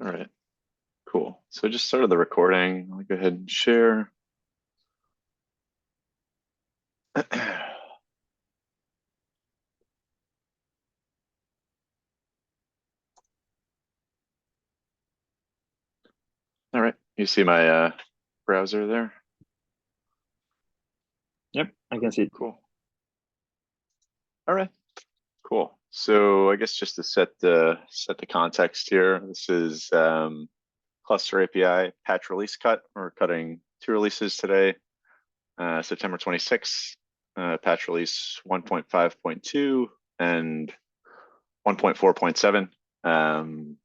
All right, cool. So I just started the recording. I'll go ahead and share. All right, you see my browser there? Yep, I can see it. Cool. All right, cool. So I guess just to set the context here, this is Cluster API patch release cut. We're cutting 2 releases today, September 26th, patch release 1.5.2 and 1.4.7.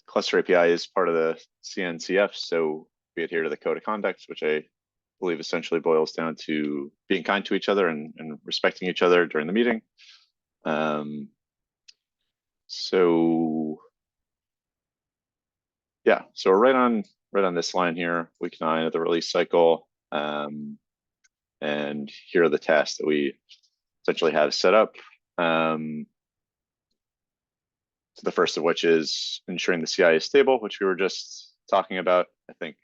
Cluster API is part of the CNCF, so we adhere to the code of conduct, which I believe essentially boils down to being kind to each other and respecting each other during the meeting. So yeah, so we're right on this line here, week 9 of the release cycle. And here are the tasks that we essentially have set up. So the first of which is ensuring the CI is stable, which we were just talking about. I think,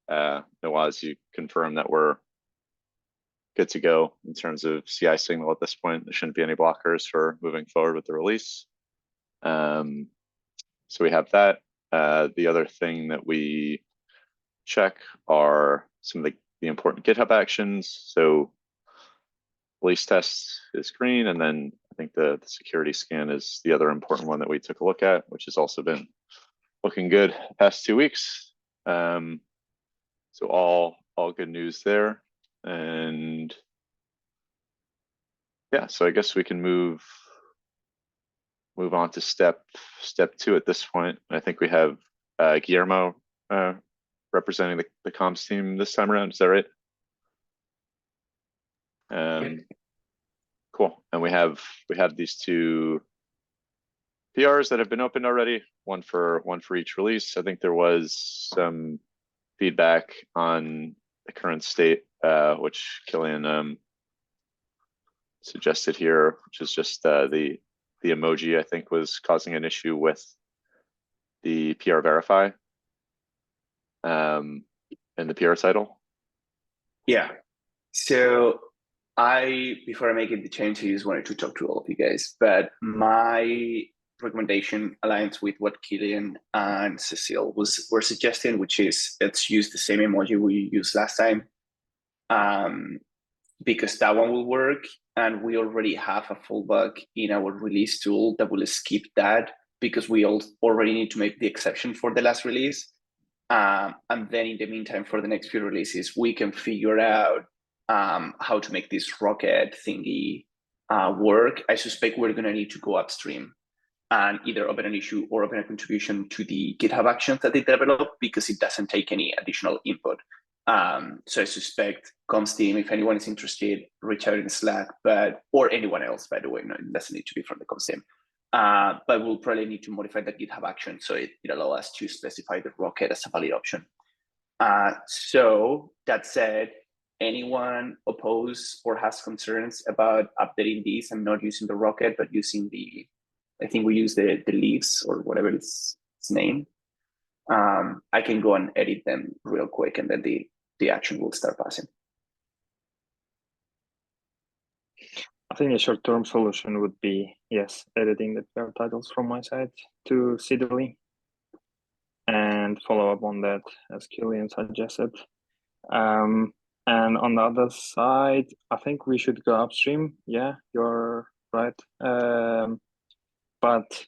Nawaz, you confirmed that we're good to go in terms of CI signal at this point. There shouldn't be any blockers for moving forward with the release. So we have that. The other thing that we check are some of the important GitHub actions. So release test is green, and then I think the security scan is the other important one that we took a look at, which has also been looking good the past 2 weeks. So all good news there. And yeah, so I guess we can move on to step 2 at this point. I think we have Guillermo representing the comms team this time around. Is that right? Cool. And we have these 2 PRs that have been opened already, one for each release. I think there was some feedback on the current state, which Killian suggested here, which is just the emoji, I think, was causing an issue with the PR verify and the PR title. Yeah. So before I make the change, I just wanted to talk to all of you guys, but my recommendation aligns with what Killian and Cecile were suggesting, which is let's use the same emoji we used last time, because that one will work, and we already have a fallback in our release tool that will skip that because we already need to make the exception for the last release. And then in the meantime, for the next few releases, we can figure out how to make this rocket thingy work. I suspect we're going to need to go upstream and either open an issue or open a contribution to the GitHub actions that they develop, because it doesn't take any additional input. So I suspect comms team, if anyone is interested, reach out in Slack, or anyone else, by the way, no, it doesn't need to be from the comms team. But we'll probably need to modify the GitHub action so it allows us to specify the rocket as a valid option. So that said, anyone oppose or has concerns about updating these and not using the rocket, but using I think we use the leaves or whatever its name. I can go and edit them real quick, and then the action will start passing. I think a short-term solution would be, yes, editing the PR titles from my side to Sidley and follow up on that as Killian suggested. And on the other side, I think we should go upstream. Yeah, you're right. But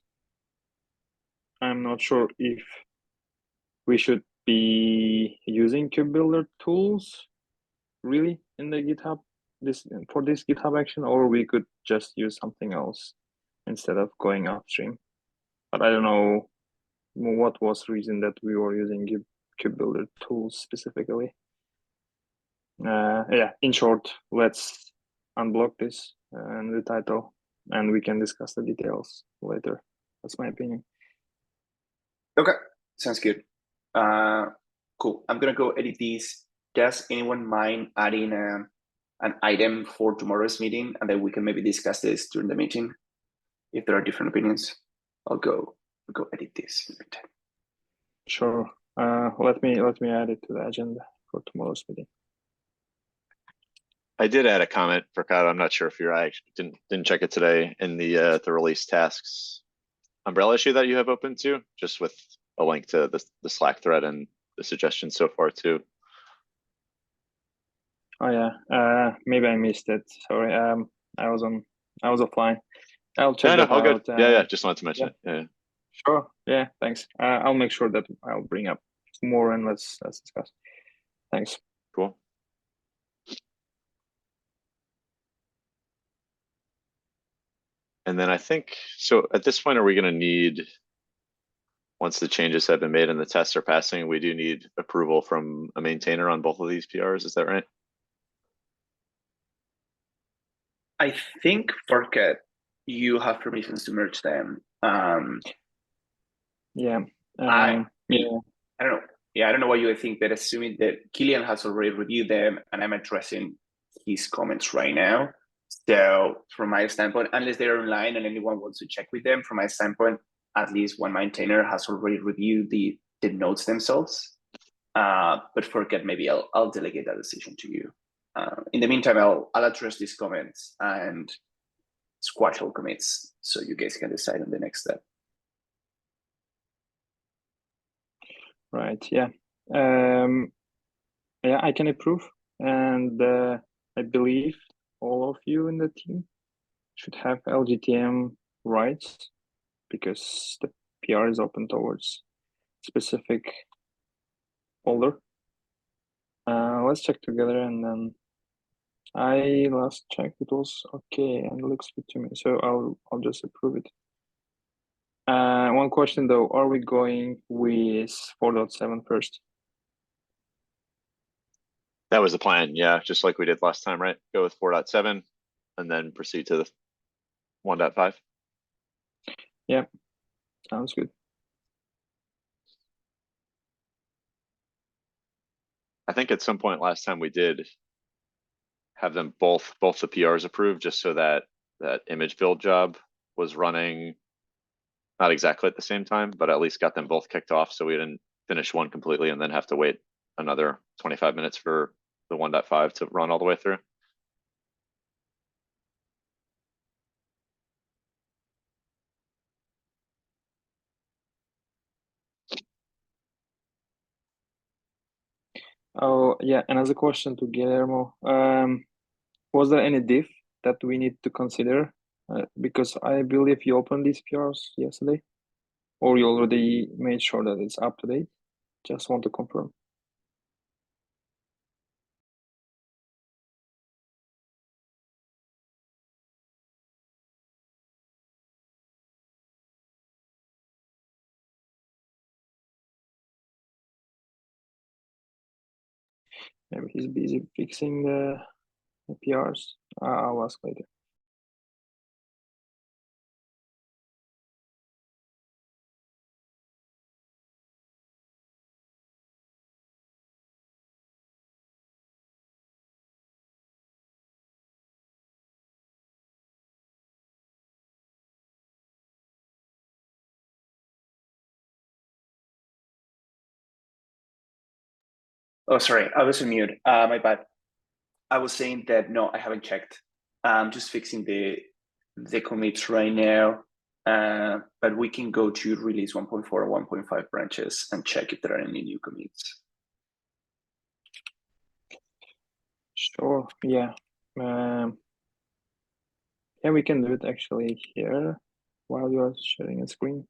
I'm not sure if we should be using KubeBuilder tools really in the GitHub for this GitHub action, or we could just use something else instead of going upstream. But I don't know what was the reason that we were using KubeBuilder tools specifically. Yeah, in short, let's unblock this and the title, and we can discuss the details later. That's my opinion. Okay, sounds good. Cool. I'm gonna go edit these. Does anyone mind adding an item for tomorrow's meeting, and then we can maybe discuss this during the meeting if there are different opinions? I'll go go edit this. Sure. Let me add it to the agenda for tomorrow's meeting. I did add a comment for Kyle. I'm not sure if I actually didn't check it today in the release tasks umbrella issue that you have open too, just with a link to the Slack thread and the suggestions so far too. Oh yeah. Maybe I missed it. Sorry. I was offline. I'll check No, that all good. out. Yeah. Just wanted to mention it. Yeah. Sure. Yeah. Thanks. I'll make sure that I'll bring up more and let's discuss. Thanks. Cool. And then I think, so at this point, are we going to need, once the changes have been made and the tests are passing, we do need approval from a maintainer on both of these PRs. Is that right? I think for CAT, you have permissions to merge them. Yeah. I Yeah. don't know. Yeah, I don't know what you think, but assuming that Killian has already reviewed them and I'm addressing his comments right now. So from my standpoint, unless they're online and anyone wants to check with them, from my standpoint, at least one maintainer has already reviewed the notes themselves. But for CAT, maybe I'll delegate that decision to you. In the meantime, I'll address these comments and squash all commits so you guys can decide on the next step. Right. Yeah. Yeah, I can approve, and I believe all of you in the team should have LGTM rights because the PR is open towards specific folder. Let's check together, and then I last checked it was okay and looks good to me, so I'll just approve it. One question though, are we going with 4.7 first? That was the plan. Yeah. Just like we did last time, right? Go with 4.7 and then proceed to the 1.5. Yeah, sounds good. I think at some point last time we did have them both the PRs approved just so that that image build job was running not exactly at the same time, but at least got them both kicked off so we didn't finish one completely and then have to wait another 25 minutes for the 1.5 to run all the way through. Oh yeah, another question to Guillermo. Was there any diff that we need to consider? Because I believe you opened these PRs yesterday, or you already made sure that it's up to date. Just want to confirm. Maybe he's busy fixing the PRs. I'll ask later. Oh, sorry, I was on mute. My bad. I was saying that no, I haven't checked. I'm just fixing the commits right now. But we can go to release 1.4 and 1.5 branches and check if there are any new commits. Sure. Yeah. Yeah, we can do it actually here while you are sharing a screen.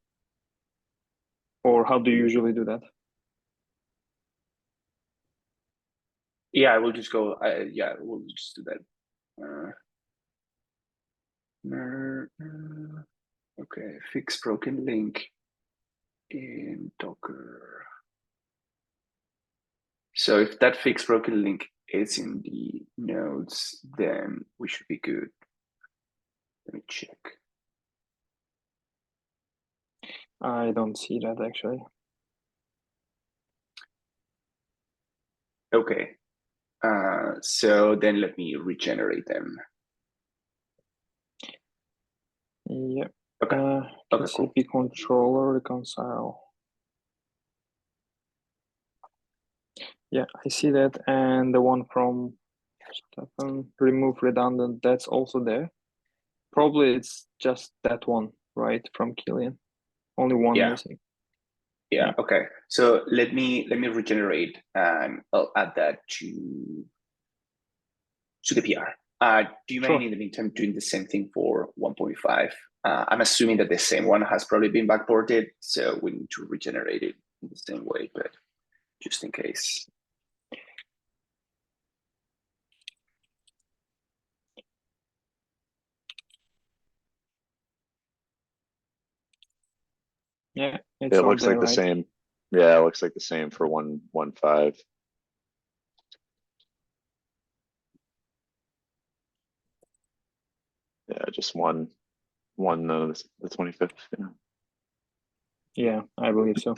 Or how do you usually do that? Yeah, I will just go. Yeah, we'll just do that. Okay, fix broken link in Docker. So if that fix broken link is in the nodes, then we should be good. Let me check. I don't see that actually. Okay. So then let me regenerate them. Yeah. Okay. Okay, cool. TCP controller reconcile. Yeah, I see that, and the one from Stefan, remove redundant, that's also there. Probably it's just that one, right, from Killian. Only one Yeah. missing. Yeah. Okay. So let me regenerate, and I'll add that to the PR. Do you Sure. mind in the meantime doing the same thing for 1.5? I'm assuming that the same one has probably been backported, so we need to regenerate it in the same way, but just in case. Yeah, It all looks there, like the right? same. Yeah, it looks like the same for 1.1.5. Yeah, just one the 25th. Yeah. Yeah, I believe so.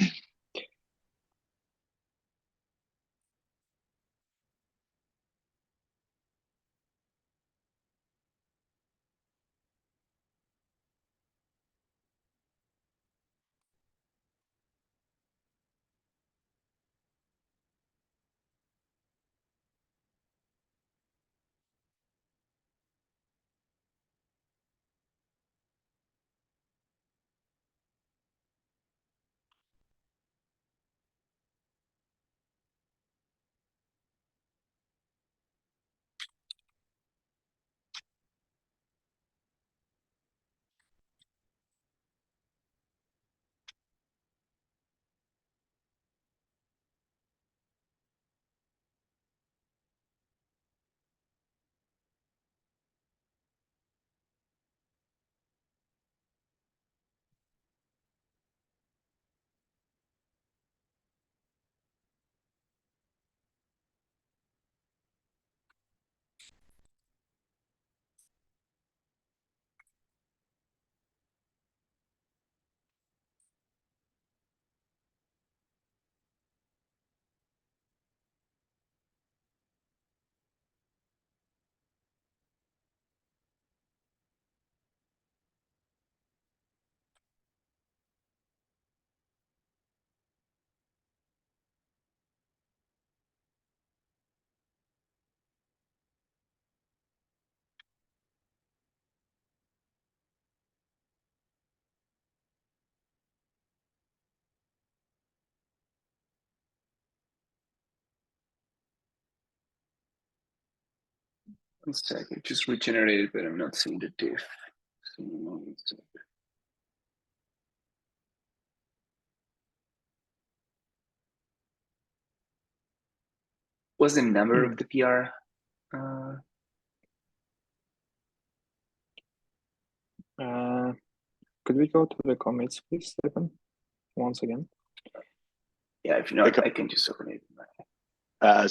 One second, just regenerated, but I'm not seeing the diff. What's the number of the PR? Could we go to the commits, please, Stefan? Once again. Yeah, if not, I can just open it.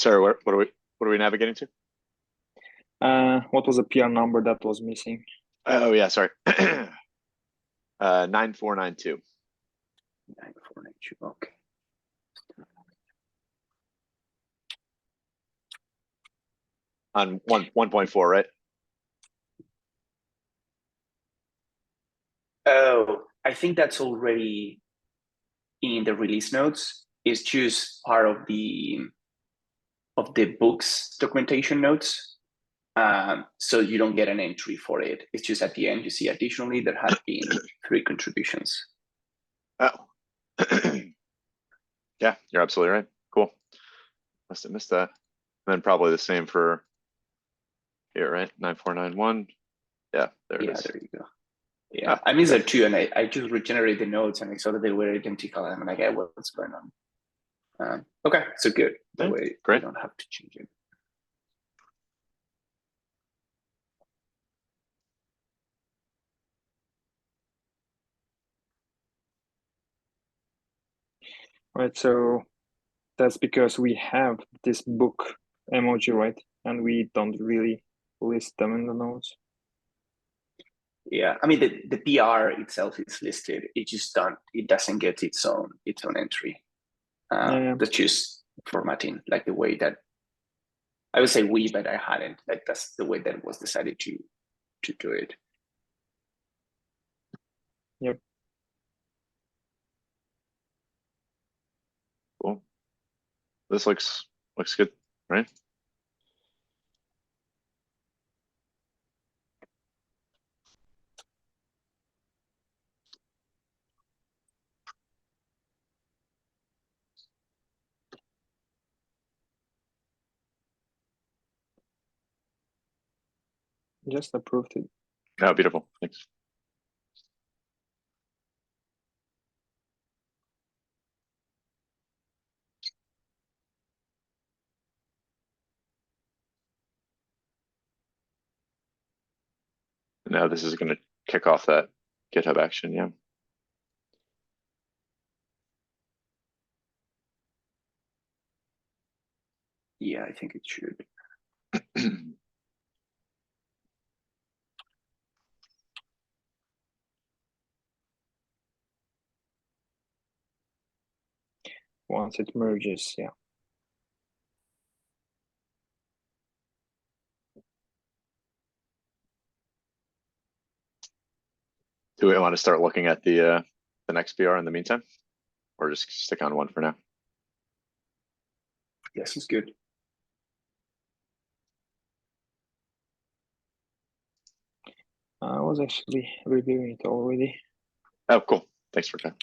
Sorry, what are we navigating to? What was the PR number that was missing? Oh yeah, sorry. 9492. 9492. Okay. On 1.4, right? Oh, I think that's already in the release notes. It's just part of the books documentation notes. So you don't get an entry for it. It's just at the end, you see additionally there have been 3 contributions. Oh. Yeah, you're absolutely right. Cool. Must have missed that. And then probably the same for here, right? 9491. Yeah, there it is. There you go. Yeah, I missed that too, and I just regenerated the notes and I saw that they were identical. And I'm like, what's going on? Okay, so good. That way, great. I don't have to change it. Right, so that's because we have this book emoji, right? And we don't really list them in the notes. Yeah, I mean the PR itself is listed. It doesn't get its own entry. That's just formatting, like the way that I would say but I hadn't. Like that's the way that was decided to do it. Yep. Cool. This looks good, right? Just approved it. Oh, beautiful. Thanks. Now this is going to kick off that GitHub action. Yeah. Yeah, I think it should. Once it merges, yeah. Do we want to start looking at the next PR in the meantime, or just stick on one for now? Yes, it's good. I was actually reviewing it already. Oh, cool. Thanks for that.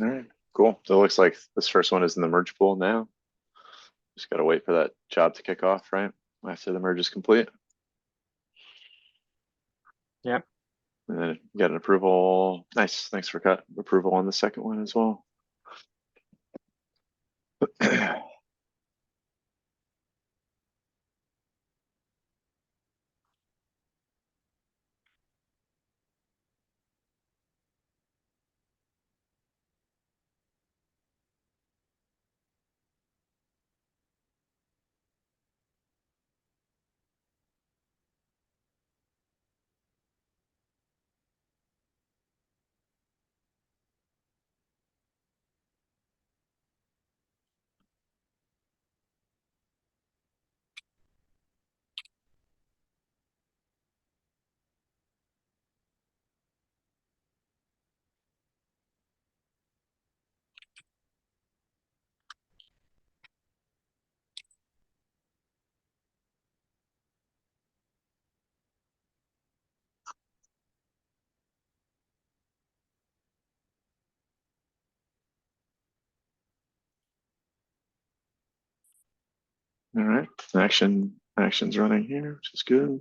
All right, cool. So it looks like this first one is in the merge pool now. Just gotta wait for that job to kick off, right? After the merge is complete. Yep. And then get an approval. Nice, thanks for cut approval on the second one as well. All right, action's running here, which is good.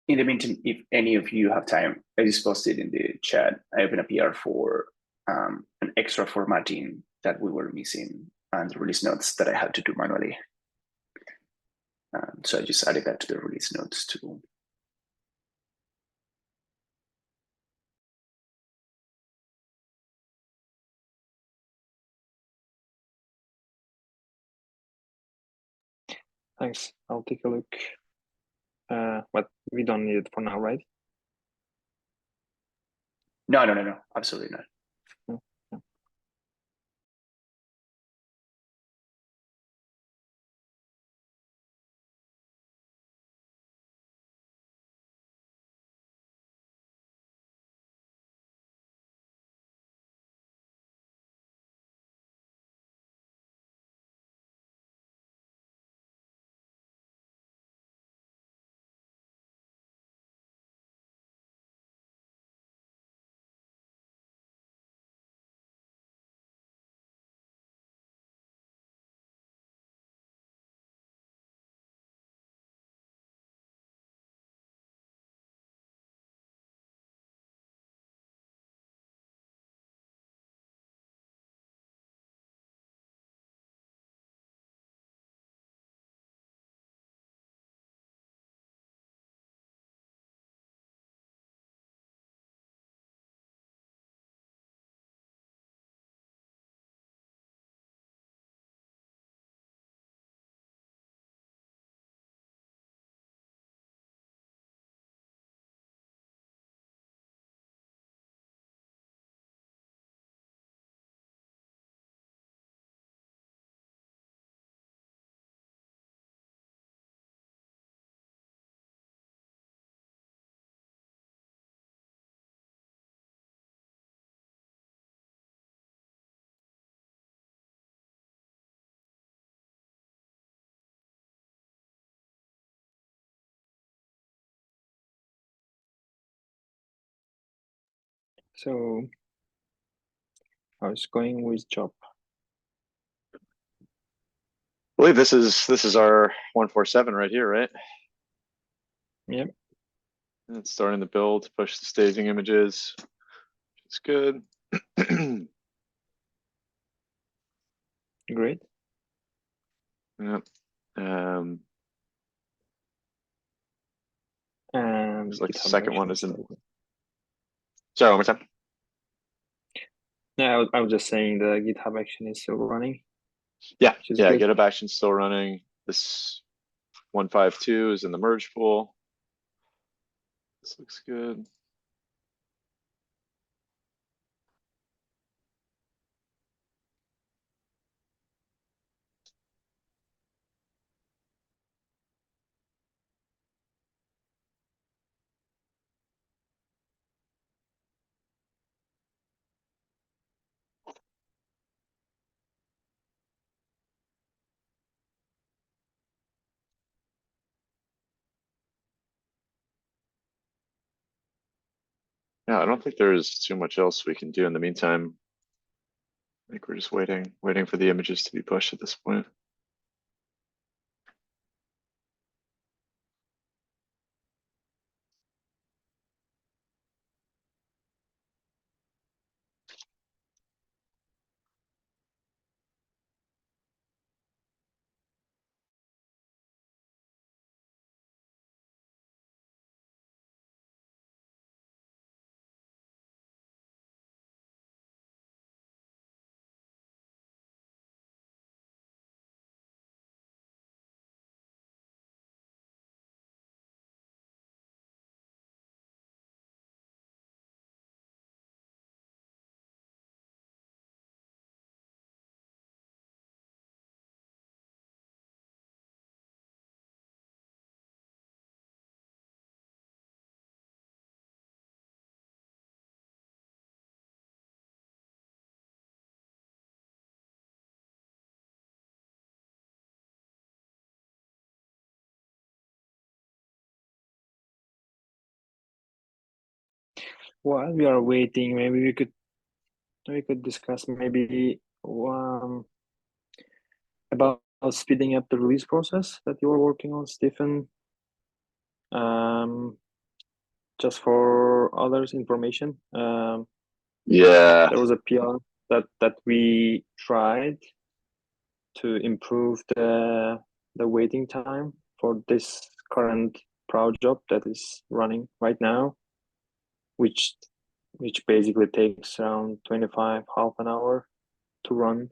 In the meantime, if any of you have time, I just posted in the chat. I opened a PR for an extra formatting that we were missing and the release notes that I had to do manually. So I just added that to the release notes too. Thanks. I'll take a look. But we don't need it for now, right? No, absolutely not. So I was going with job. I believe this is our 1.4.7 right here, right? Yep. And it's starting to build, push the staging images, which is good. Great. Yep. And Looks like the GitHub second one Actions. isn't. Sorry, one more time. Yeah, I was just saying the GitHub action is still running. Yeah, good. GitHub Action's still running. This 1.5.2 is in the merge pool. This looks good. Yeah, I don't think there's too much else we can do in the meantime. think we're just waiting for the images to be pushed at this point. While we are waiting, maybe we could discuss maybe about speeding up the release process that you are working on, Stephen. Just for others' information, Yeah. there was a PR that we tried to improve the waiting time for this current Proud job that is running right now, which basically takes around 25 half an hour to run.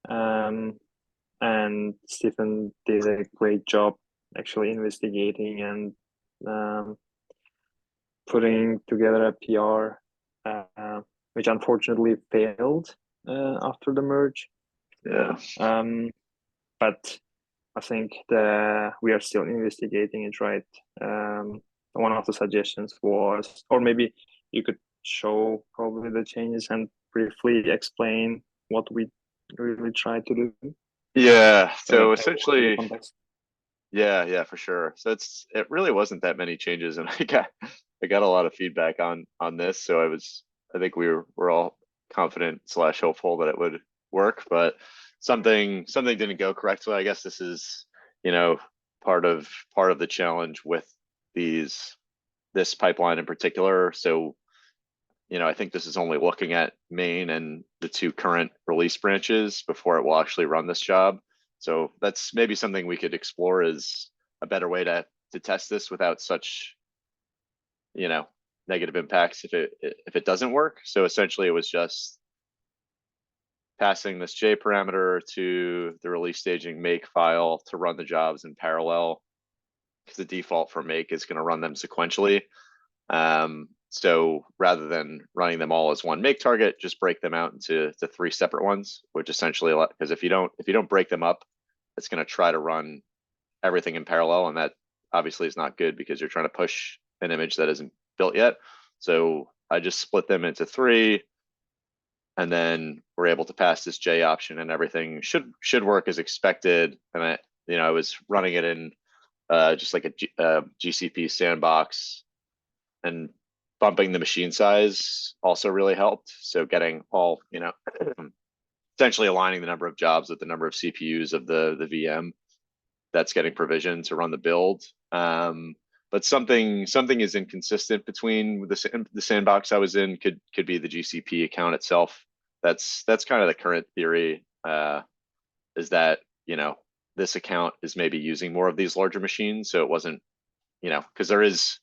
And Stephen did a great job actually investigating and putting together a PR, which unfortunately failed after the merge. Yeah. But I think we are still investigating it, right? One of the suggestions was, or maybe you could show probably the changes and briefly explain what we really tried to do. Yeah. To So make everyone in the essentially, context. yeah, for sure. So it really wasn't that many changes, and I got a lot of feedback on this. So I think we're all confident / hopeful that it would work, but something didn't go correctly. I guess this is, part of the challenge with this pipeline in particular. So, I think this is only looking at main and the two current release branches before it will actually run this job. So that's maybe something we could explore as a better way to test this without such, negative impacts if it doesn't work. So essentially it was just passing this J parameter to the release staging make file to run the jobs in parallel, because the default for make is going to run them sequentially. So rather than running them all as one make target, just break them out into three separate ones, which essentially, because if you don't break them up, it's going to try to run everything in parallel, and that obviously is not good because you're trying to push an image that isn't built yet. So I just split them into three, and then we're able to pass this J option, and everything should work as expected. And I was running it in just like a GCP sandbox, and bumping the machine size also really helped. So getting all, essentially aligning the number of jobs with the number of CPUs of the VM that's getting provisioned to run the build. But something is inconsistent between the sandbox I was in. Could be the GCP account itself. That's kind of the current theory, is that, this account is maybe using more of these larger machines. So it wasn't, because there is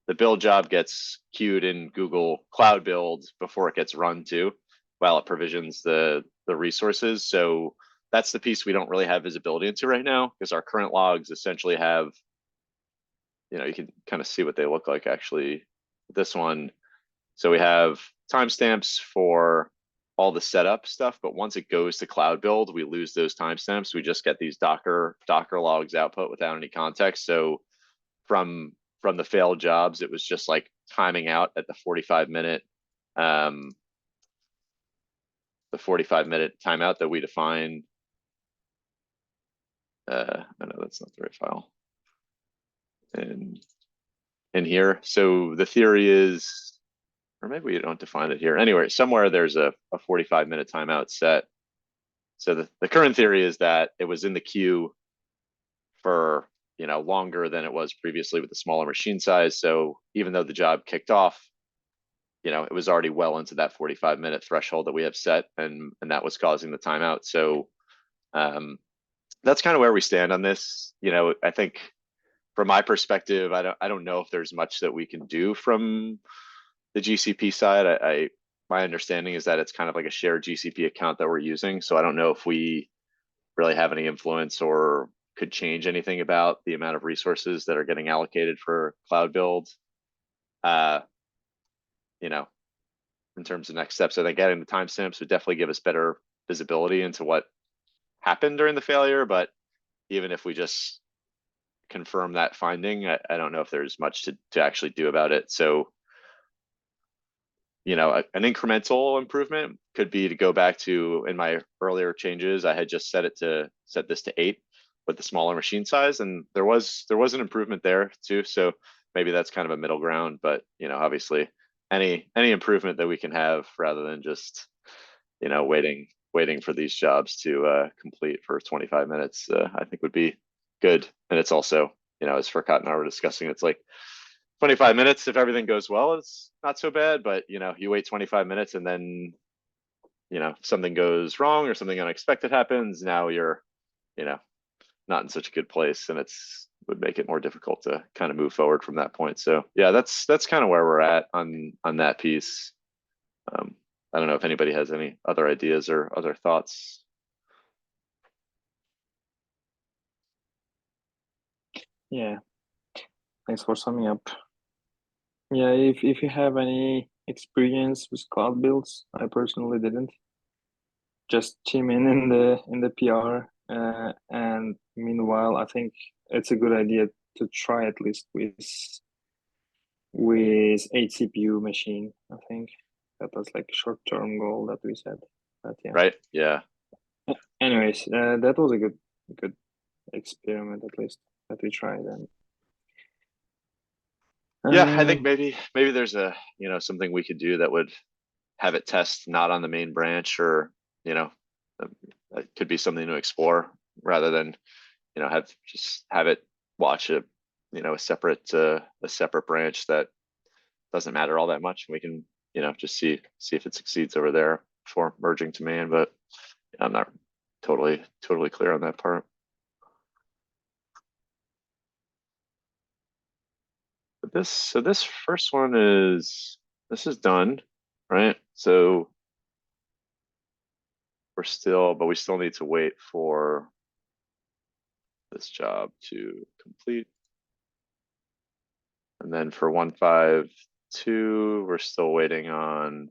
the build job gets queued in Google Cloud Build before it gets run too, while it provisions the resources. So that's the piece we don't really have visibility into right now, because our current logs essentially have, you can kind of see what they look like actually. This one, so we have timestamps for all the setup stuff, but once it goes to Cloud Build, we lose those timestamps. We just get these Docker logs output without any context. So from the failed jobs, it was just like timing out at the 45-minute timeout that we define. No, that's not the right file. And in here, so the theory is or maybe we don't define it here. Anyway, somewhere there's a 45-minute timeout set. So the current theory is that it was in the queue for, longer than it was previously with the smaller machine size. So even though the job kicked off, it was already well into that 45-minute threshold that we have set, and that was causing the timeout. So that's kind of where we stand on this. I think from my perspective, I don't know if there's much that we can do from the GCP side. My understanding is that it's kind of like a shared GCP account that we're using. So I don't know if we really have any influence or could change anything about the amount of resources that are getting allocated for cloud build. In terms of next steps, I think adding the timestamps would definitely give us better visibility into what happened during the failure. But even if we just confirm that finding, I don't know if there's much to actually do about it. So, an incremental improvement could be to go back to, in my earlier changes, I had just set this to 8 with the smaller machine size, and there was an improvement there too. So maybe that's kind of a middle ground, but obviously any improvement that we can have rather than just waiting for these jobs to complete for 25 minutes, I think would be good. And it's also, as Furkat and I were discussing, it's like 25 minutes, if everything goes well, it's not so bad. But you wait 25 minutes and then something goes wrong or something unexpected happens, now you're not in such a good place, and would make it more difficult to kind of move forward from that point. So yeah, that's kind of where we're at on that piece. I don't know if anybody has any other ideas or other thoughts. Yeah, thanks for summing up. Yeah, if you have any experience with cloud builds, I personally didn't. Just chime in the PR, and meanwhile, I think it's a good idea to try at least with 8 CPU machine. I think that was like a short-term goal that we set. But yeah. Right? Yeah. Anyways, that was a good experiment at least that we tried. And Yeah, I think maybe there's something we could do that would have it test not on the main branch, or it could be something to explore rather than have it watch a separate branch that doesn't matter all that much. We can just see if it succeeds over there before merging to main, but I'm not totally clear on that part. But this first one is done, right? So we still need to wait for this job to complete. And then for 1.5.2, we're still waiting on,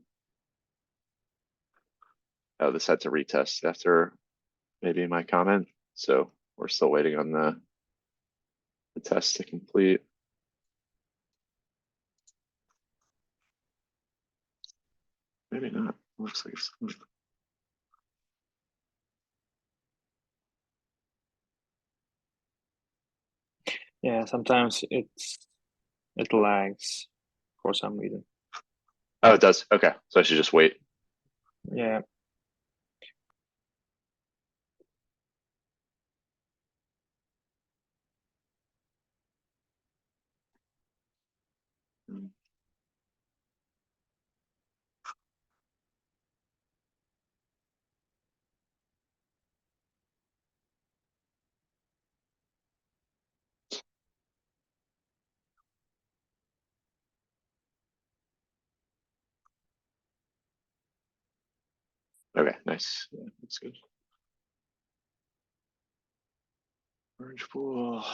this had to retest after maybe my comment. So we're still waiting on the test to complete. Maybe not. Looks like it's yeah, sometimes it lags for some reason. Oh, it does. Okay, so I should just wait. Yeah. Okay, nice. Yeah, that's good. Merge pool.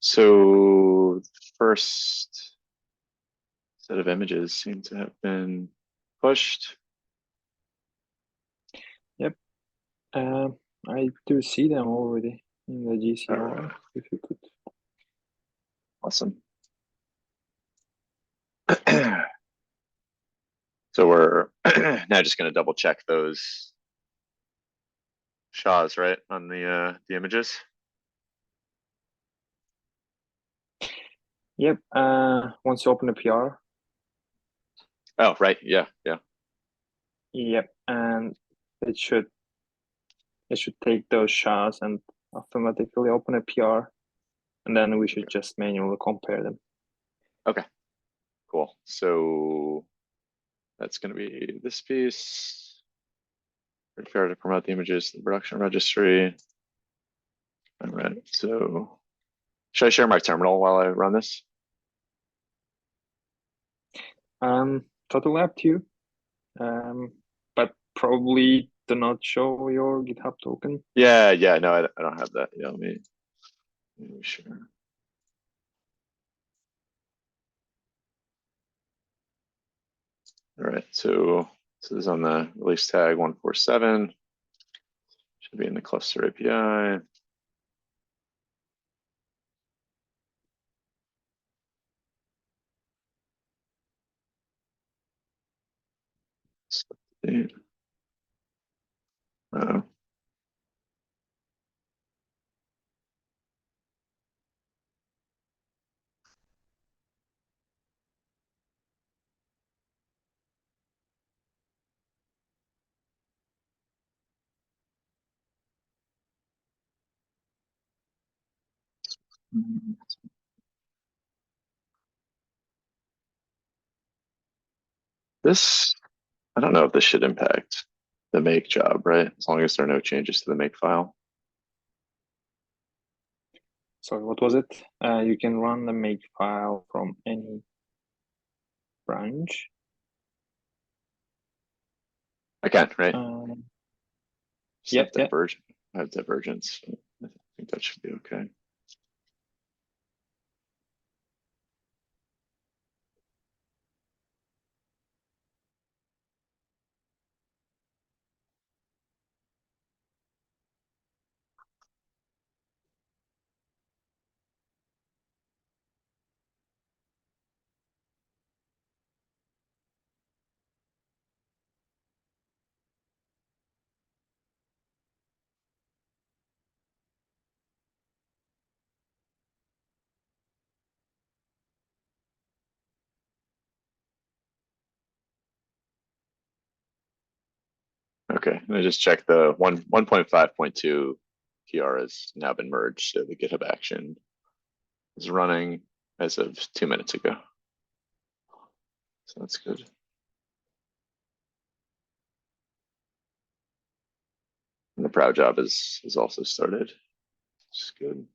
So the first set of images seem to have been pushed. I do see them already in the GCR. If you could. Awesome. So we're now just going to double check those SHAs, right, on the images. Yep. Once you open the PR. Oh, right. Yeah. Yeah. Yep. And it should take those SHAs and automatically open a PR, and then we should just manually compare them. Okay. Cool. So that's going to be this piece. Prepare to promote the images to the production registry. All right. So should I share my terminal while I run this? Totally up to you. But probably do not show your GitHub token. Yeah. Yeah. No, I don't have that. Yeah. Let me share. All right. So this is on the release tag 1.4.7. Should be in the cluster API. Uh, This, I don't know if this should impact the make job, right? As long as there are no changes to the make file. So what was it? You can run the make file from any branch. I can, right? Yep. I have divergence. I think that should be okay. Okay, and I just checked the 1.5.2 PR has now been merged, so the GitHub action is running as of 2 minutes ago. So that's good. And the proud job is also started. Which is good.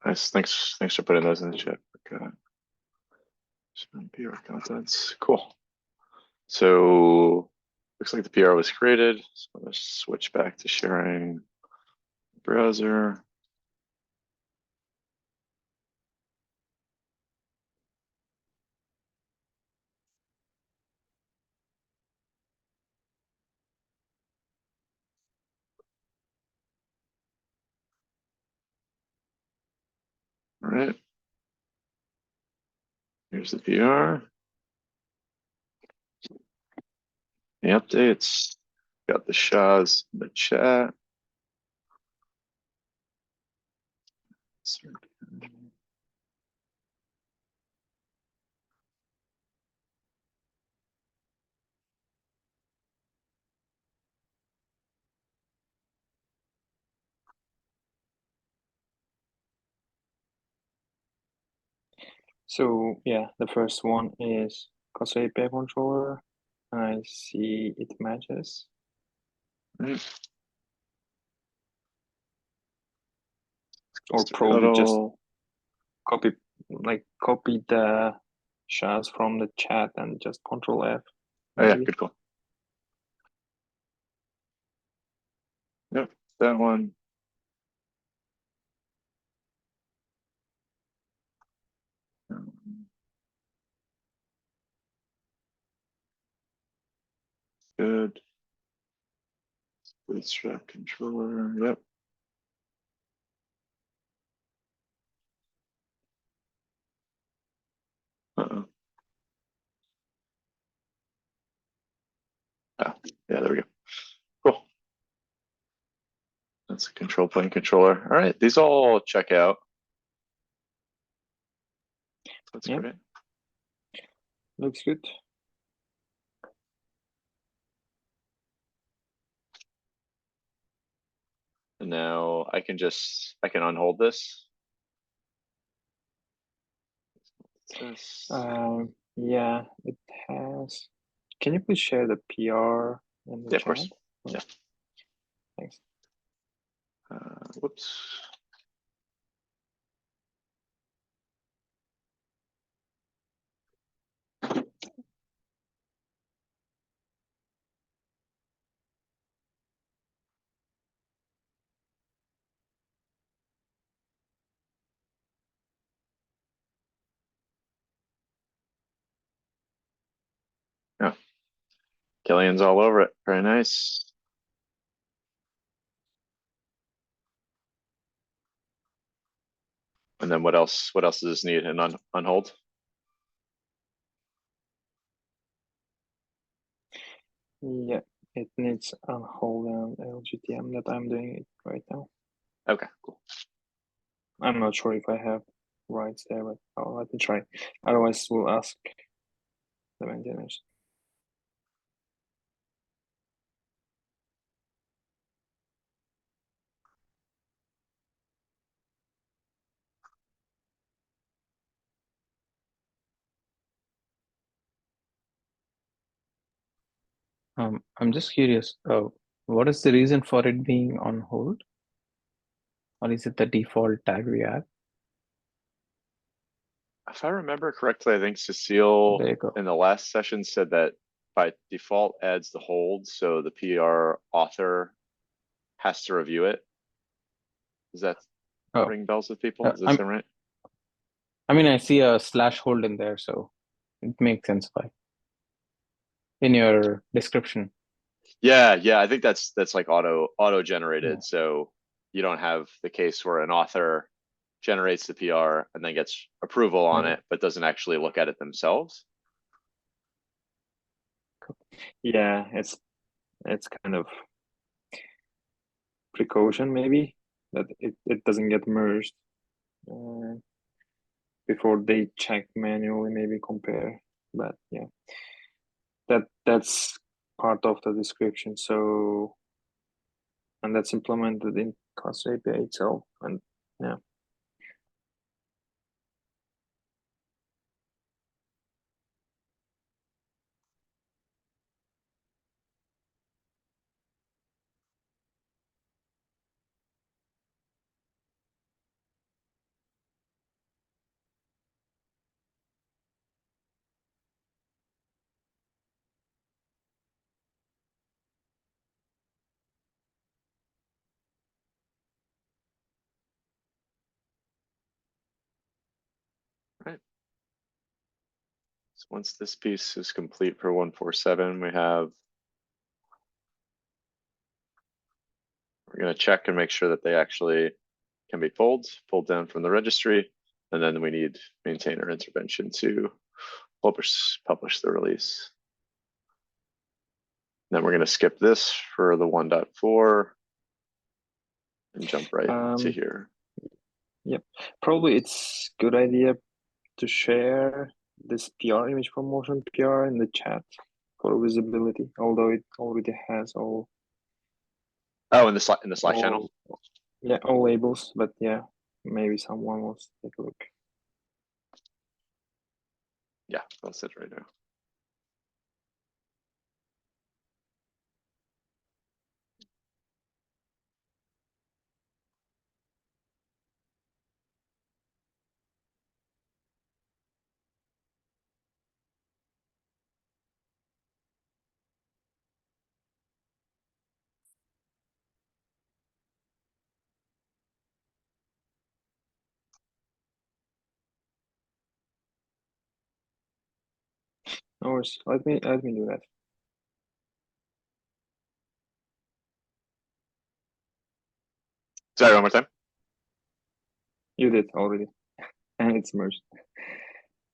Nice. Thanks for putting those in the chat. Okay. Some PR contents. Cool. So looks like the PR was created. So let's switch back to sharing browser. All right. Here's the PR. The updates. Got the SHAs in the chat. So yeah, the first one is CAPI API controller. I see it matches. Right. Or probably just copy the SHAs from the chat and just Control F. Oh yeah, maybe. good call. Yep, that one. Good. Bootstrap controller. Yep. Uh-oh. Ah, yeah, there we go. Cool. That's a control plane controller. All right, these all check out. That's Yep. great. Looks good. And now I can unhold this. What's this? Yeah, it has. Can you please share the PR in the Yeah, chat? of course. Yeah. Thanks. Whoops. Yeah. Killian's all over it. Very nice. And then what else? What else does this need? An unhold? Yeah, it needs a hold and LGTM that I'm doing it right now. Okay, cool. I'm not sure if I have rights there, but let me try. Otherwise, we'll ask the maintainers. I'm just curious, what is the reason for it being on hold? Or is it the default tag we have? If I remember correctly, I think Cecile There you go. in the last session said that by default adds the hold, so the PR author has to review it. Does that Oh, ring bells with people? Does that I'm- sound right? I mean, I see a slash hold in there, so it makes sense why. In your description. Yeah, I think that's like auto generated. Yeah. So you don't have the case where an author generates the PR and then gets approval on Okay. it, but doesn't actually look at it themselves. Yeah, it's kind of precaution maybe that it doesn't get merged before they check manually, maybe compare. But yeah, that's part of the description. So, and that's implemented in class API itself. And yeah. So once this piece is complete for 1.4.7, we're going to check and make sure that they actually can be pulled down from the registry. And then we need maintainer intervention to publish the release. Then we're going to skip this for the 1.4 and jump right to here. Yep, probably it's good idea to share this PR image promotion PR in the chat for visibility, although it already has all. Oh, in the Slack channel. Yeah, all labels, but yeah, maybe someone wants to take a look. Yeah, I'll set right now. No worries. Let me do that. Sorry, one more time. You did already, and it's merged.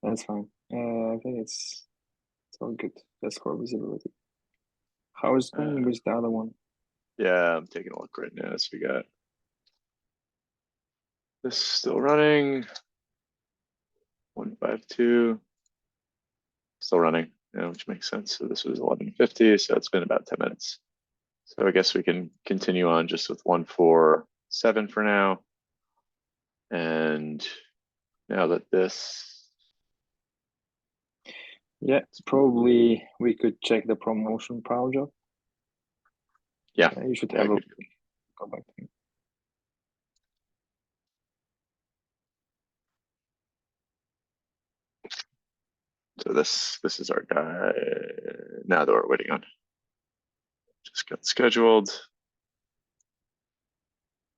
That's fine. I think it's all good. Just for visibility. How is it going with the other one? Yeah, I'm taking a look right now. So we got this still running. 1.5.2 still running, which makes sense. So this was 11:50, so it's been about 10 minutes. So I guess we can continue on just with 1.4.7 for now. And now that this, Yeah, probably we could check the promotion project. yeah, You should yeah, have a go back to it. so this is our guy now that we're waiting on. Just got scheduled.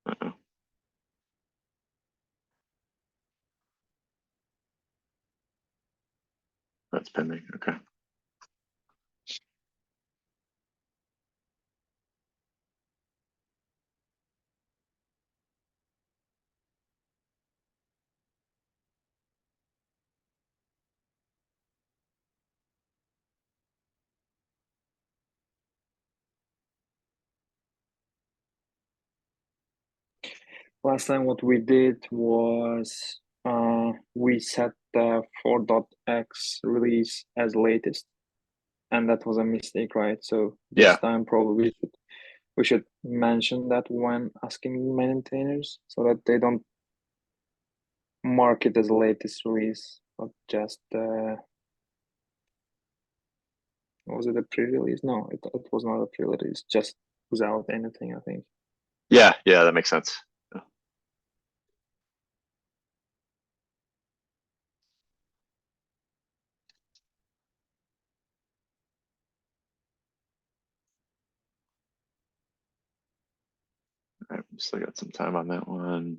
Uh-oh. That's pending. Okay. Last time what we did was we set the 4.x release as latest, and that was a mistake, right? So this time probably we should mention that when asking maintainers so that they don't mark it as latest release, not just was it a pre-release? No, it was not a pre-release, just without anything, I think. Yeah, that makes sense. All right, we still got some time on that one.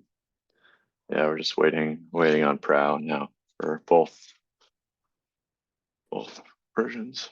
Yeah, we're just waiting on Prow now for both versions.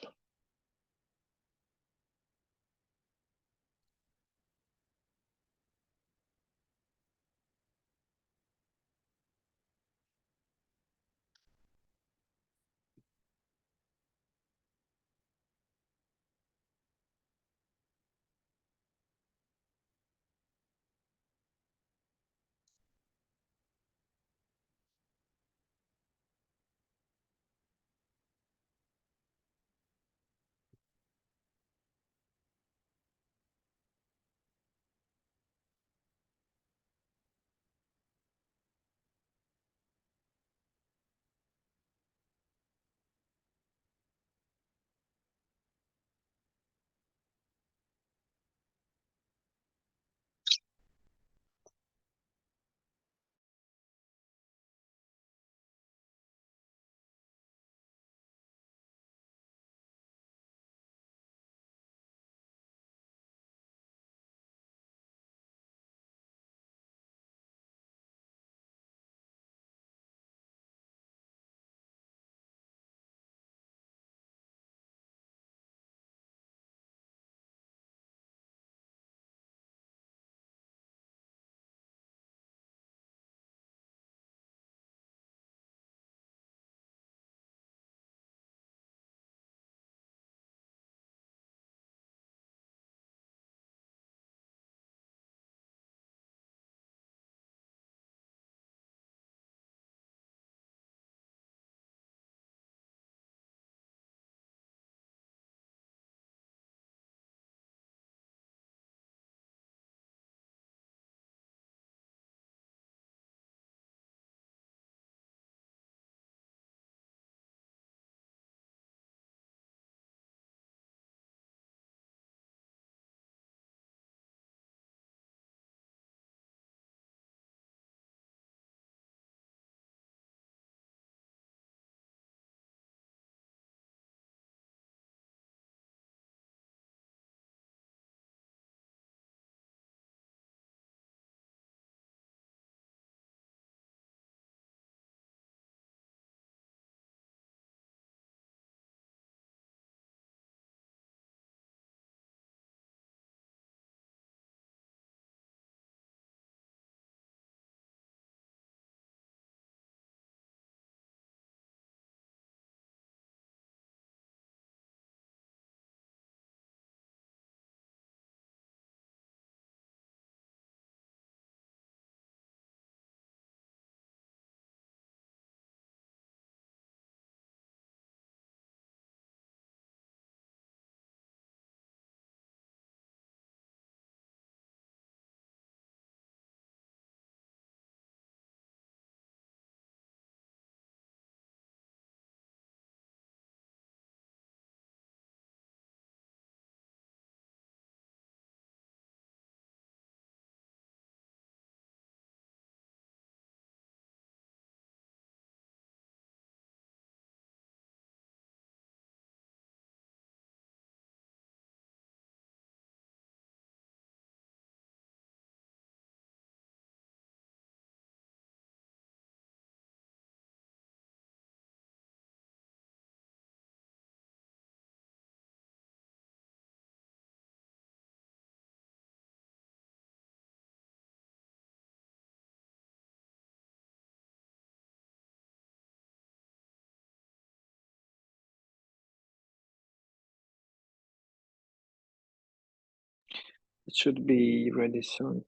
It should be ready soon.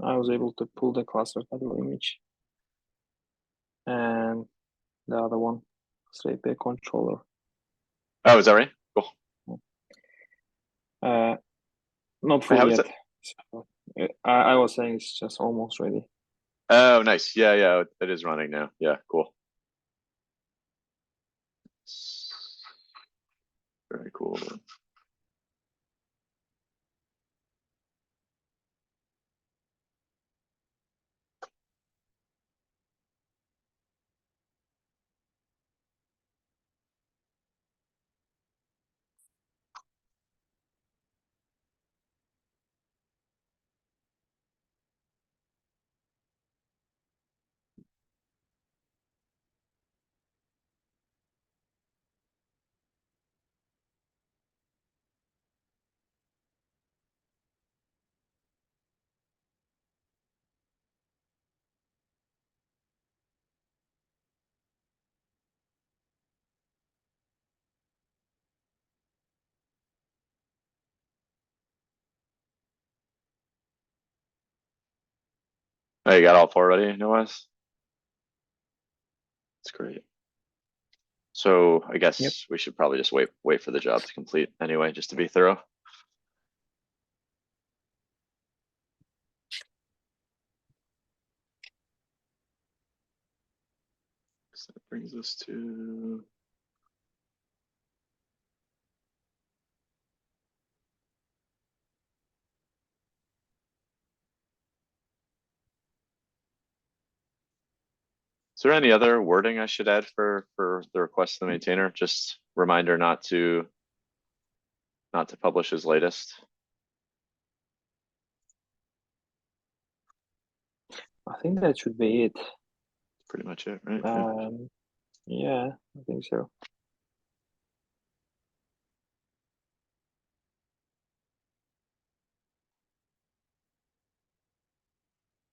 I was able to pull the cluster title image and the other one, API controller. Oh, is that right? Cool. Not How fully is yet. it? So, I was saying it's just almost ready. Oh, nice. Yeah, yeah, it is running now. Yeah, cool. Very cool. Oh, you got all four ready, Noaz? That's great. So I guess Yep. we should probably just wait for the job to complete anyway, just to be thorough. So that brings us to Is there any other wording I should add for the request of the maintainer? Just reminder not to publish his latest. I think that should be it. Pretty much it, right? Yeah. Yeah, I think so.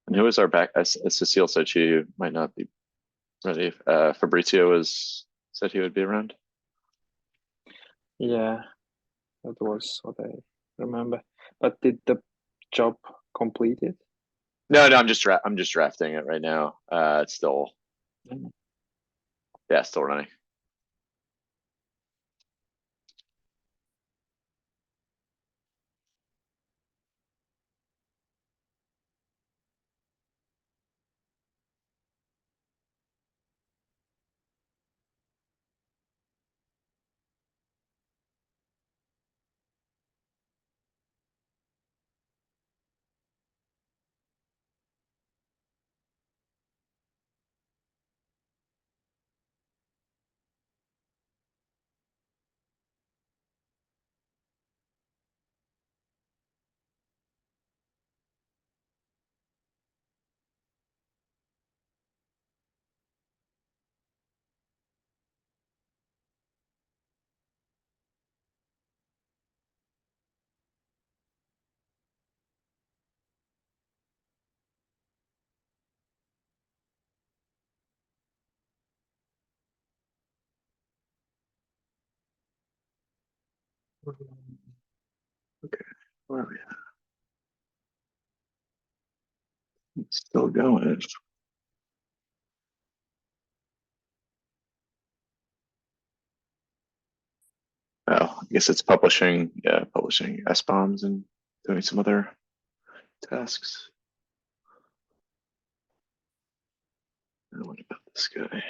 And who was our back? As Cecile said, she might not be ready. Fabrizio said he would be around. Yeah, that was what I remember. But did the job complete it? No, I'm just drafting it right now. It's still, Mm. yeah, still running. Okay, where are we at? It's still going. Oh, I guess it's publishing. Yeah, publishing SBOMs and doing some other tasks. And what about this guy?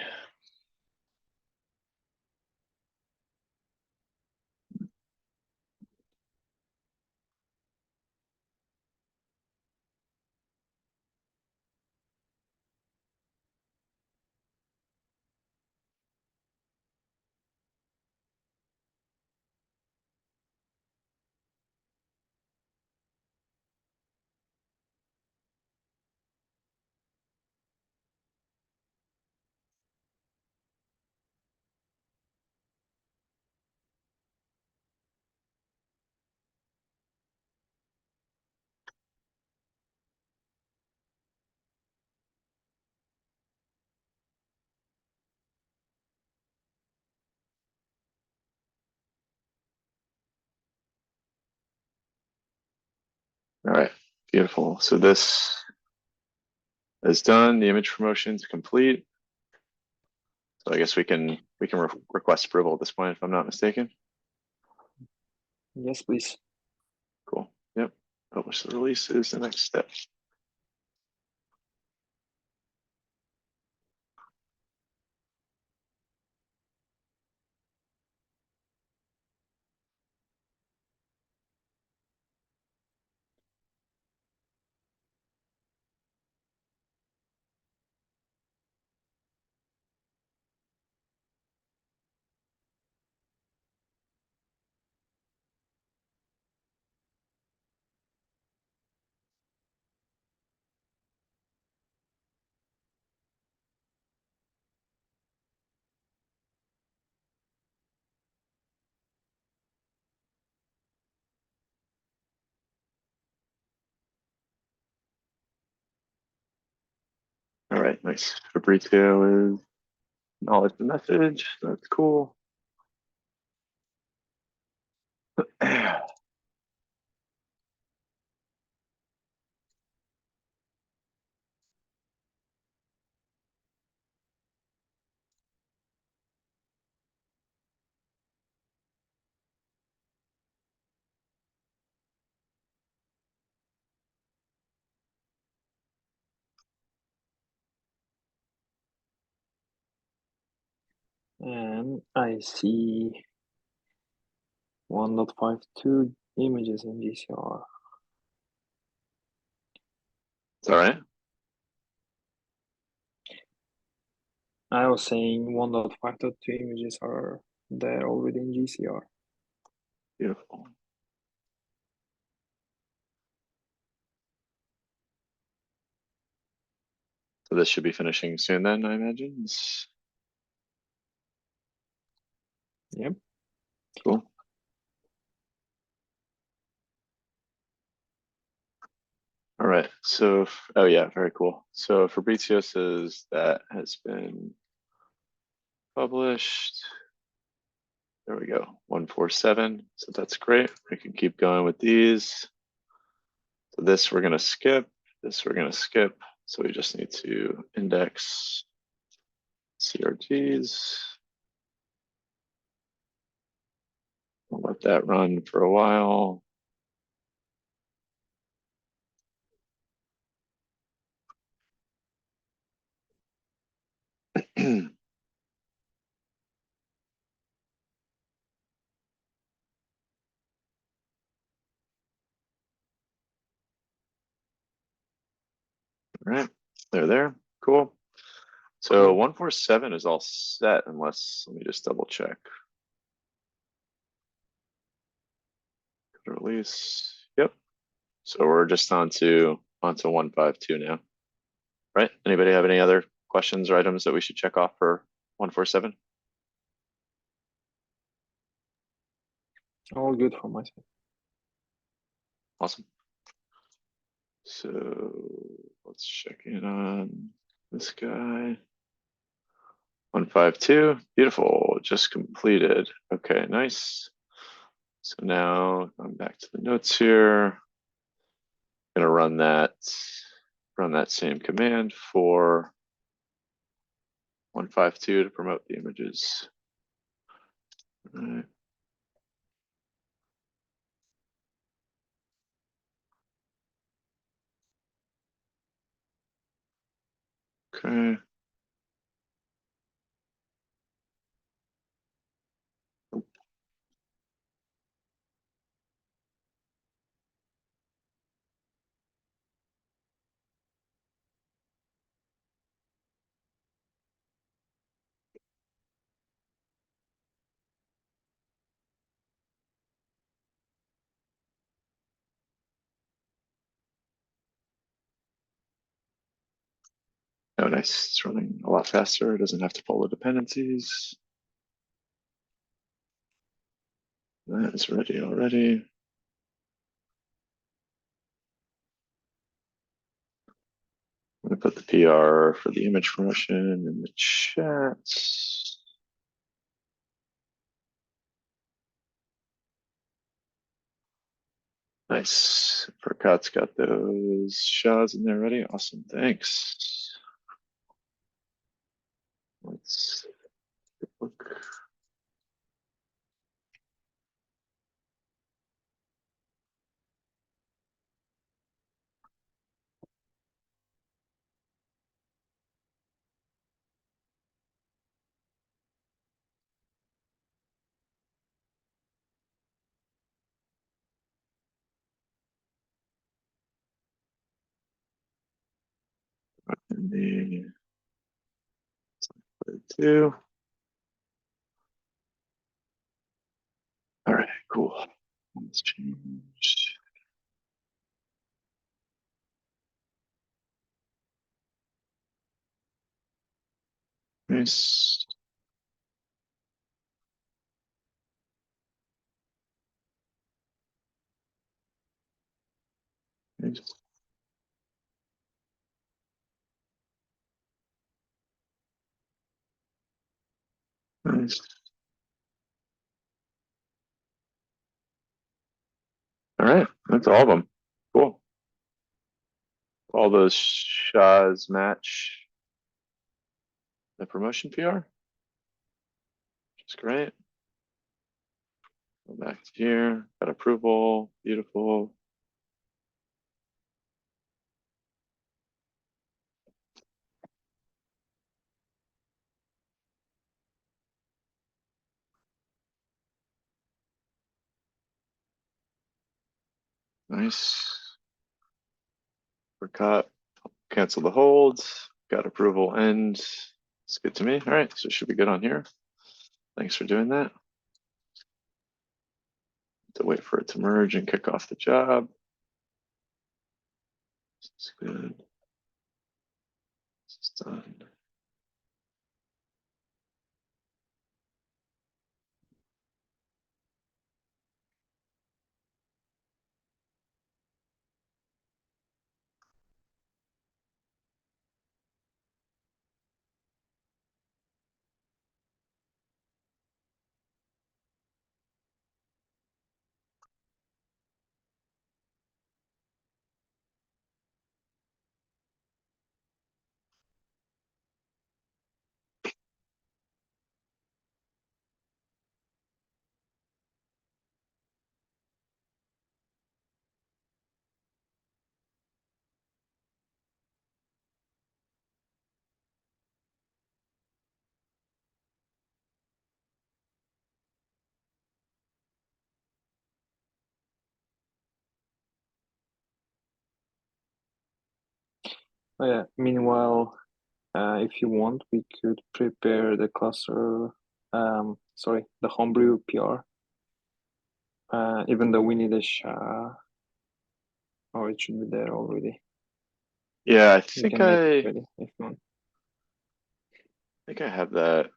All right, beautiful. So this is done. The image promotion is complete. So I guess we can request approval at this point, if I'm not mistaken. Yes, please. Cool. Yep. Publish the release is the next step. All right, nice. Fabrizio is acknowledged the message. That's cool. And I see 1.5.2 images in GCR. It's all right. I was saying 1.5.2 images are there already in GCR. Beautiful. So this should be finishing soon then, I imagine. Yep. Cool. All right. So, oh yeah, very cool. So Fabrizio says that has been published. There we go, 147. So that's great. We can keep going with these. So this we're gonna skip. This we're gonna skip. So we just need to index CRTs. We'll let that run for a while. All right, they're there. Cool. So Cool. 147 is all set unless, let me just double check. Release. Yep. So we're just onto 152 now. Right? Anybody have any other questions or items that we should check off for 147? All good for myself. Awesome. So let's check in on this guy. 152, beautiful, just completed. Okay, nice. So now going back to the notes here. Gonna run that same command for 152 to promote the images. All right. Okay. Oh, nice. It's running a lot faster. It doesn't have to pull the dependencies. That is ready already. I'm gonna put the PR for the image promotion in the chat. Nice. Percot's got those SHAs in there ready. Awesome. Thanks. Let's look. And the 2. All right, cool. Let's change. Nice. Nice. Nice. All right, that's all of them. Cool. All those SHAs match the promotion PR. Which is great. Go back to here. Got approval. Beautiful. Nice. We're caught. Cancel the holds. Got approval and it's good to me. All right, so it should be good on here. Thanks for doing that. To wait for it to merge and kick off the job. This is good. This is done. Oh, yeah. Meanwhile, if you want, we could prepare the cluster. Sorry, the homebrew PR. Even though we need a SHA, or it should be there already. Yeah, I You think can make it I ready if you want. think I have that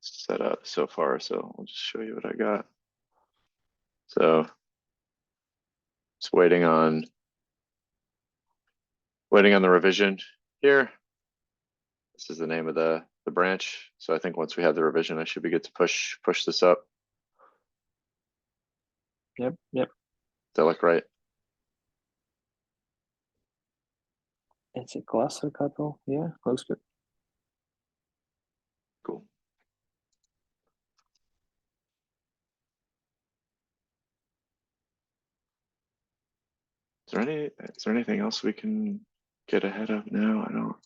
set up so far, so I'll just show you what I got. So just waiting on the revision here. This is the name of the branch. So I think once we have the revision, I should be good to push this up. Yep. Does that look right? It's a cluster couple. Yeah, looks good. Cool. Is there anything else we can get ahead of now? I don't.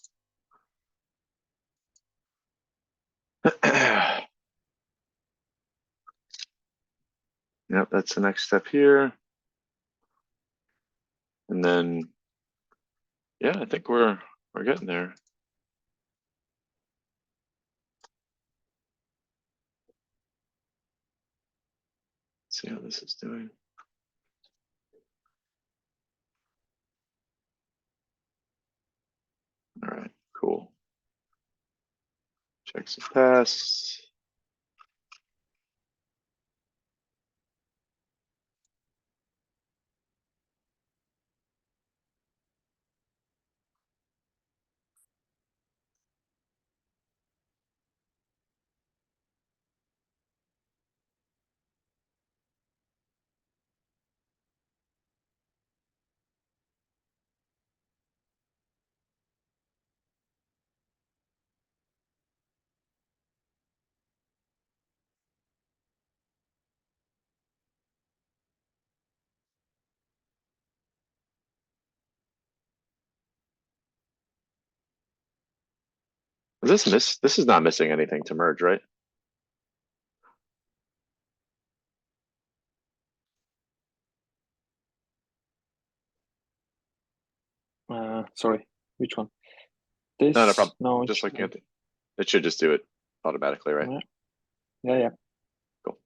Yep, that's the next step here. And then, yeah, I think we're getting there. Let's see how this is doing. All right, cool. Checks have passed. This is not missing anything to merge, right? Sorry, which one? This? No problem. No, Just looking at it should just do it automatically, right? Yeah. Cool.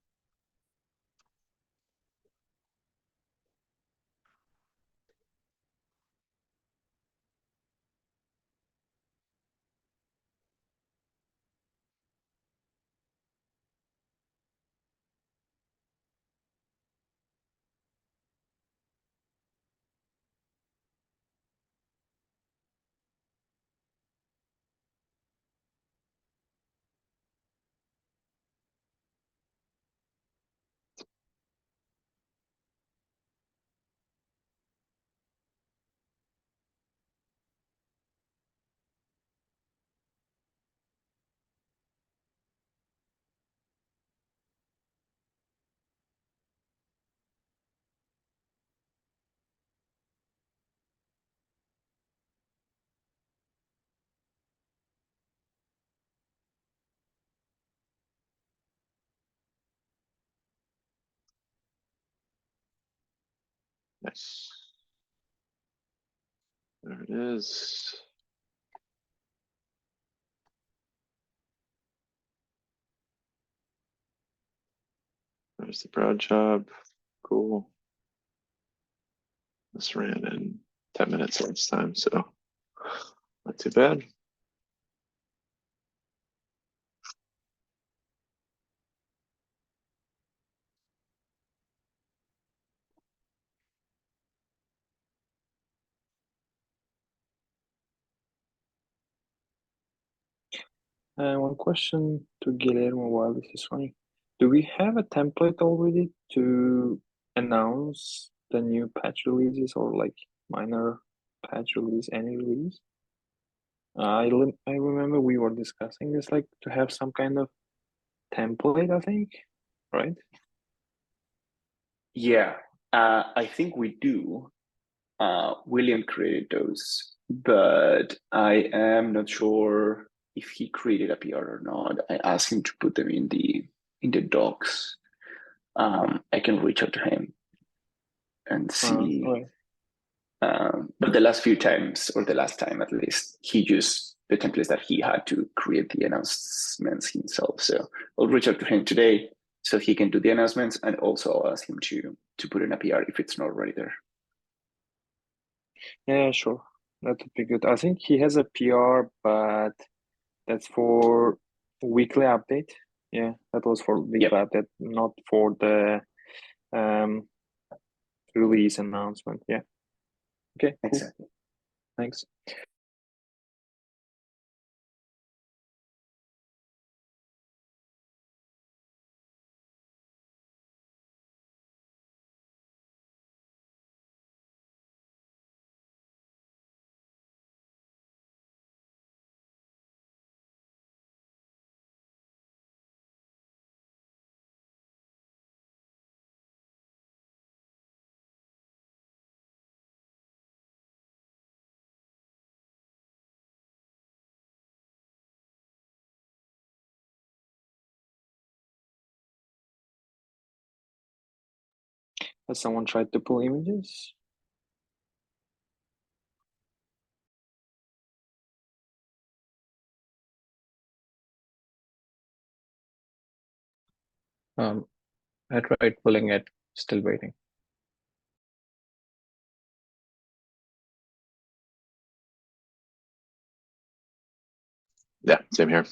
Nice. There it is. There's the broad job. Cool. This ran in 10 minutes last time, so not too bad. One question to Guillermo while this is running. Do we have a template already to announce the new patch releases or like minor patch release, any release? I remember we were discussing this, like to have some kind of template, I think, right? Yeah, I think we do. William created those, but I am not sure if he created a PR or not. I asked him to put them in the docs. I can reach out to him and see. Right. But the last few times, or the last time at least, he used the templates that he had to create the announcements himself. So I'll reach out to him today so he can do the announcements, and also I'll ask him to put in a PR if it's not already there. Yeah, sure. That would be good. I think he has a PR, but that's for weekly update. Yeah, that was for weekly update, not for the release announcement. Yeah. Okay, cool. Exactly. Thanks. Has someone tried to pull images? I tried pulling it, still waiting. Yeah, same here.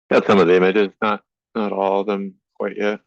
Got some of the images, not all of them quite yet.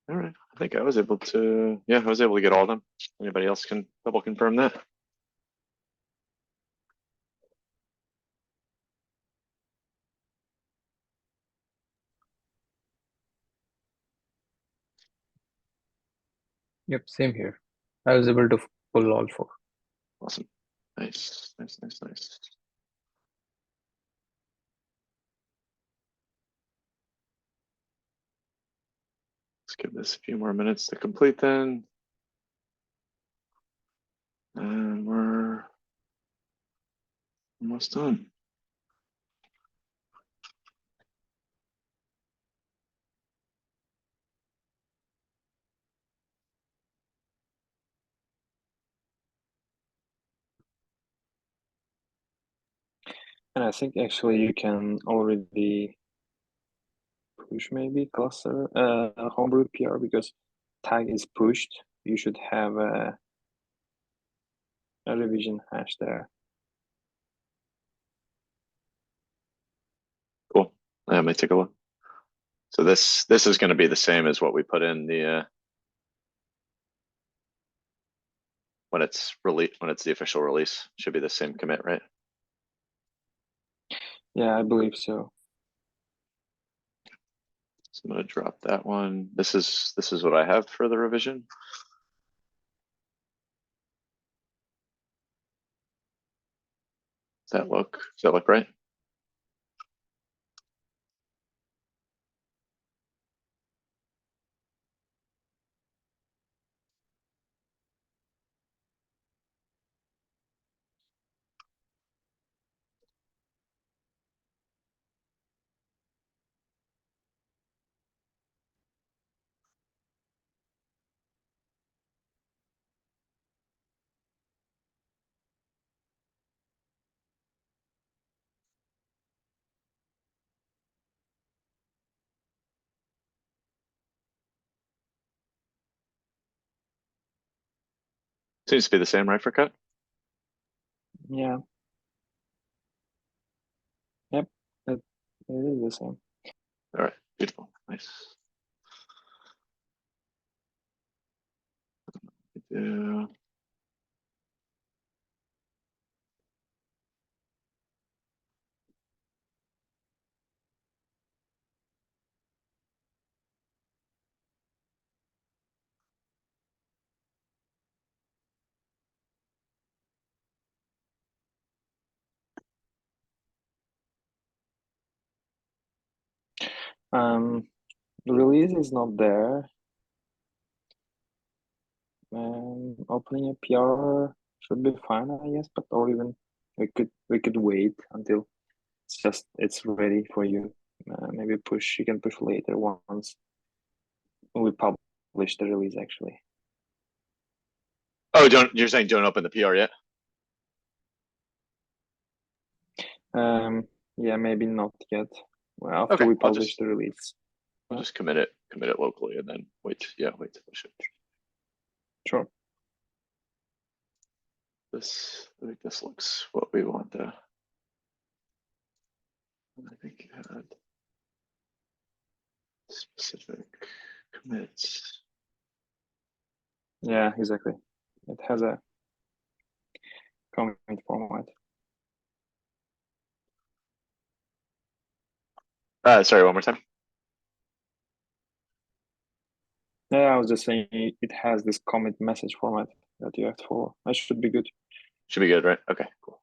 All right, I think I was able to, yeah, I was able to get all of them. Anybody else can double confirm that? Yep, same here. I was able to pull all four. Awesome. Nice. Let's give this a few more minutes to complete then. And we're almost done. And I think actually you can already push maybe cluster homebrew PR because tag is pushed. You should have a revision hash there. Cool. I might take a look. So this is going to be the same as what we put in the when it's the official release. Should be the same commit, right? Yeah, I believe so. So I'm going to drop that one. This is what I have for the revision. Does that look right? Seems to be the same, right, for cut? Yeah. Yep. It is the same. All right, beautiful, nice. Yeah. The release is not there. Opening a PR should be fine, I guess, but or even we could wait until it's ready for you. Maybe you can push later once we publish the release actually. Oh, you're saying don't open the PR yet? Yeah, maybe not yet. Well, after Okay, we publish the release. I'll just commit it locally and then wait. Yeah, wait to push it. Sure. I think this looks what we want to. I think it had specific commits. Yeah, exactly. It has a comment format. Sorry, one more time. Yeah, I was just saying it has this commit message format that you have to follow. That should be good. Should be good, right? Okay, cool.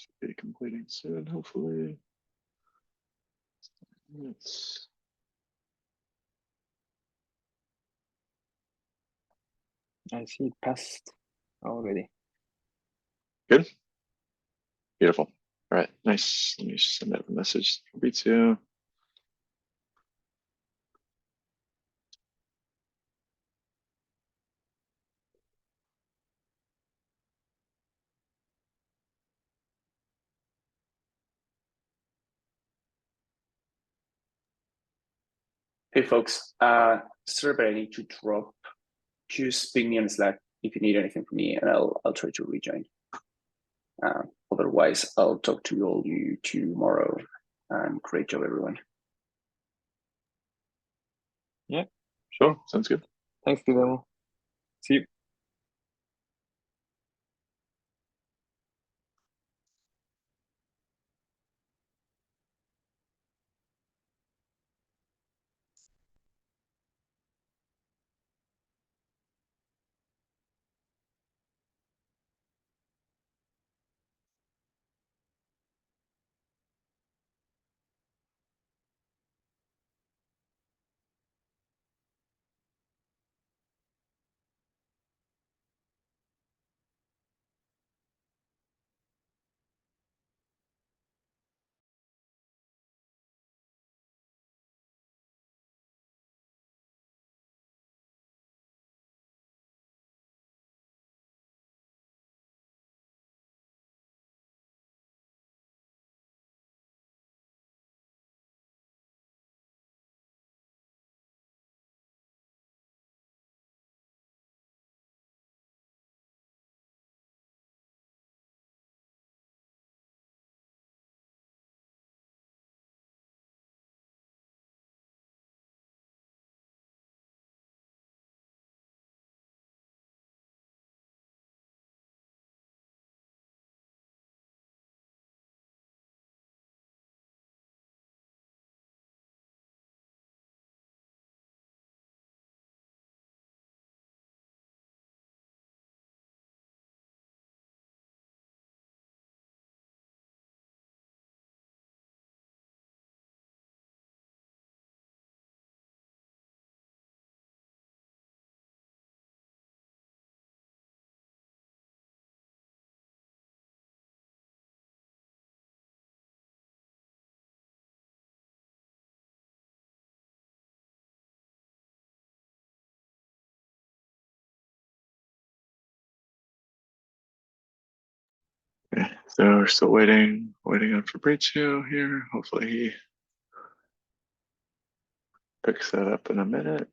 Should be completing soon, hopefully. It's I see it passed already. good. Beautiful. All right, nice. Let me just send out a message for B2. Hey folks, sorry, but I need to drop. Just ping me on Slack if you need anything from me, and I'll try to rejoin. Otherwise, I'll talk to you tomorrow. And great job, everyone. Sure, sounds good. Thanks, Guillermo. See you. Okay, so we're still waiting on Fabrizio here. Hopefully he picks that up in a minute.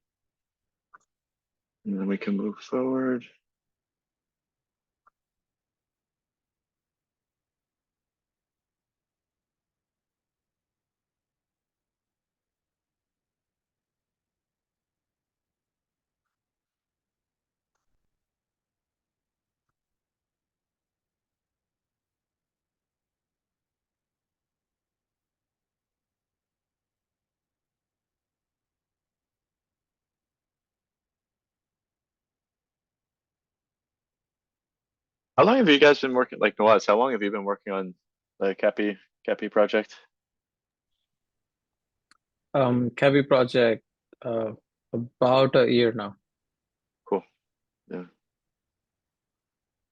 And then we can move forward. How long have you guys been working, like Nawaz, how long have you been working on the CAPI project? CAPI project, about a year now. Cool. Yeah.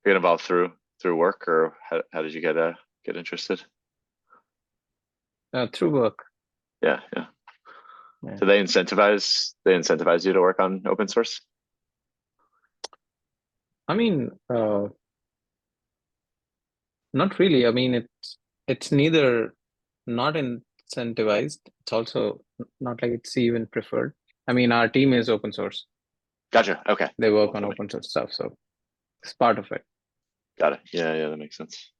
Get involved through work, or how did you get interested? Through work. Yeah. Yeah. So they incentivize you to work on open source? I mean, not really. I mean, it's neither not incentivized. It's also not like it's even preferred. I mean, our team is open source. Gotcha. Okay. They work Cool. on open source stuff, so it's part of it. Got it. Yeah, that makes sense.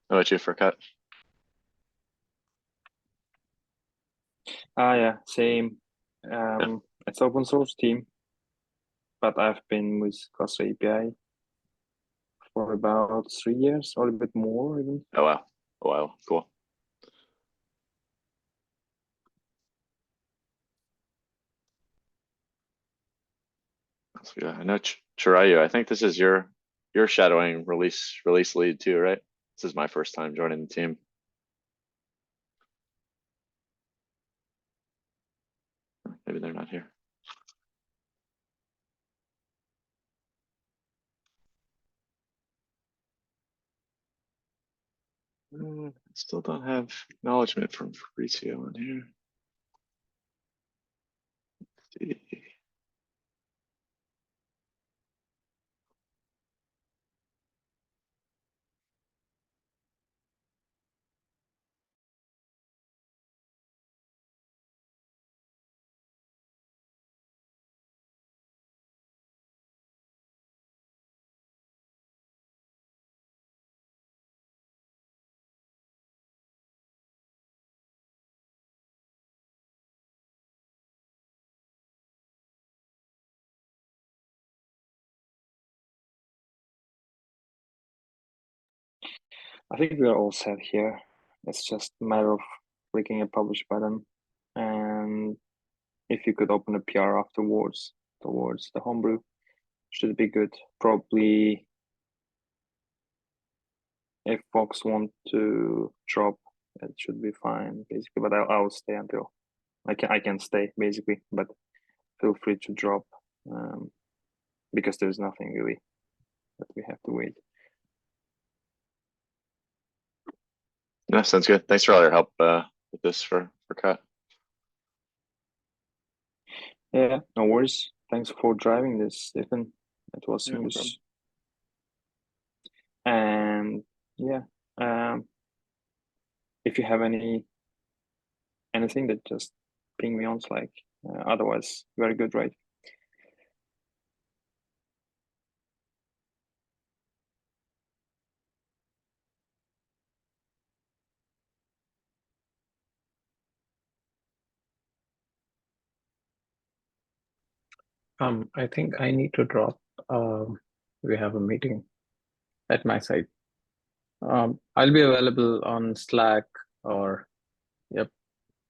How about you, Furkat? Yeah, same. It's open source team, but I've been with Cluster API for about 3 years or a bit more even. Oh wow. Cool. So, yeah, I know Chirayu, I think this is your you're shadowing release lead too, right? This is my first time joining the team. Maybe they're not here. Still don't have acknowledgement from Fabrizio on here. Let's see. I think we are all set here. It's just a matter of clicking a publish button, and if you could open a PR afterwards towards the homebrew, should be good. Probably if folks want to drop, it should be fine basically. But I'll stay until I can stay basically. But feel free to drop because there's nothing really that we have to wait. Yeah, sounds good. Thanks for all your help with this for Cut. Yeah, no worries. Thanks for driving this, Stephen. It was Yeah, no smooth. problem. And yeah, if you have anything that just ping me on Slack. Otherwise, very good, right? I think I need to drop. We have a meeting at my site. I'll be available on Slack or, yep.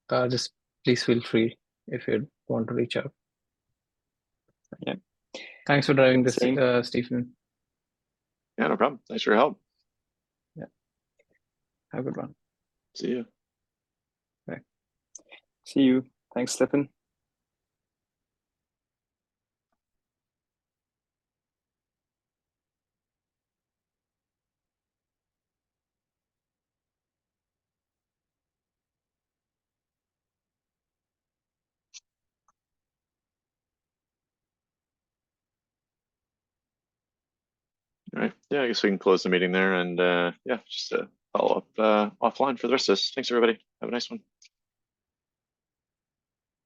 Just please feel free if you want to reach out. Yeah. Thanks for driving this, Same. Stephen. Yeah, no problem. Thanks for your help. Have a good one. See you. See you. Thanks, Stephen. All right. Yeah, I guess we can close the meeting there and yeah, just follow up offline for the rest of this. Thanks, everybody. Have a nice one.